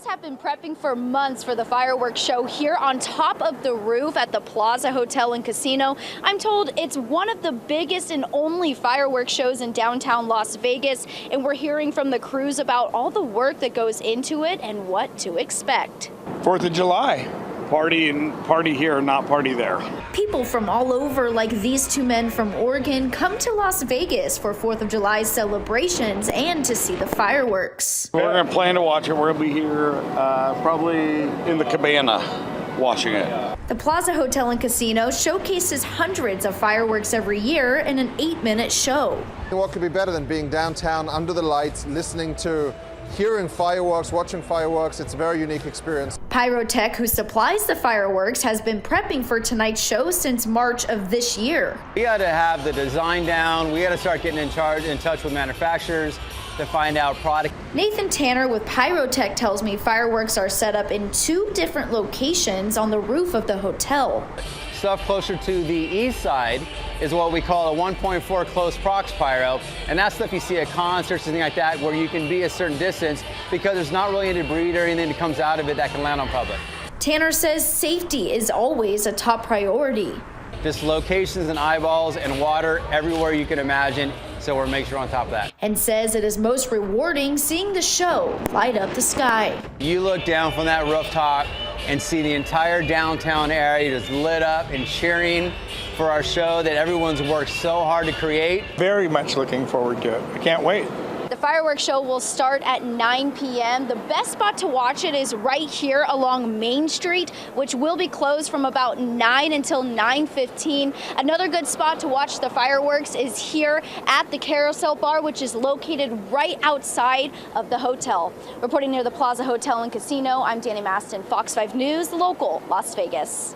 have been prepping for months for the fireworks show here on top of the roof at the Plaza Hotel and Casino. I'm told it's one of the biggest and only fireworks shows in downtown Las Vegas, and we're hearing from the crews about all the work that goes into it and what to expect. 4th of July. Party here, not party there. People from all over, like these two men from Oregon, come to Las Vegas for 4th of July celebrations and to see the fireworks. We're going to plan to watch it. We're going to be here probably in the cabana watching it. The Plaza Hotel and Casino showcases hundreds of fireworks every year in an 8-minute show. What could be better than being downtown under the lights, listening to, hearing fireworks, watching fireworks? It's a very unique experience. Pyrotech, who supplies the fireworks, has been prepping for tonight's show since March of this year. We had to have the design down. We had to start getting in touch with manufacturers to find out product. Nathan Tanner with Pyrotech tells me fireworks are set up in 2 different locations on the roof of the hotel. Stuff closer to the east side is what we call a 1.4 close prox pyro, and that's stuff you see at concerts and things like that, where you can be a certain distance because there's not really any debris or anything that comes out of it that can land on public. Tanner says safety is always a top priority. Just locations and eyeballs and water everywhere you can imagine, so we're making sure on top of that. And says it is most rewarding seeing the show light up the sky. You look down from that rooftop and see the entire downtown area just lit up and cheering for our show that everyone's worked so hard to create. Very much looking forward to it. I can't wait. The fireworks show will start at 9 p.m. The best spot to watch it is right here along Main Street, which will be closed from about 9 until 9:15. Another good spot to watch the fireworks is here at the Carousel Bar, which is located right outside of the hotel. Reporting near the Plaza Hotel and Casino, I'm Danny Maston, Fox 5 News, local Las Vegas.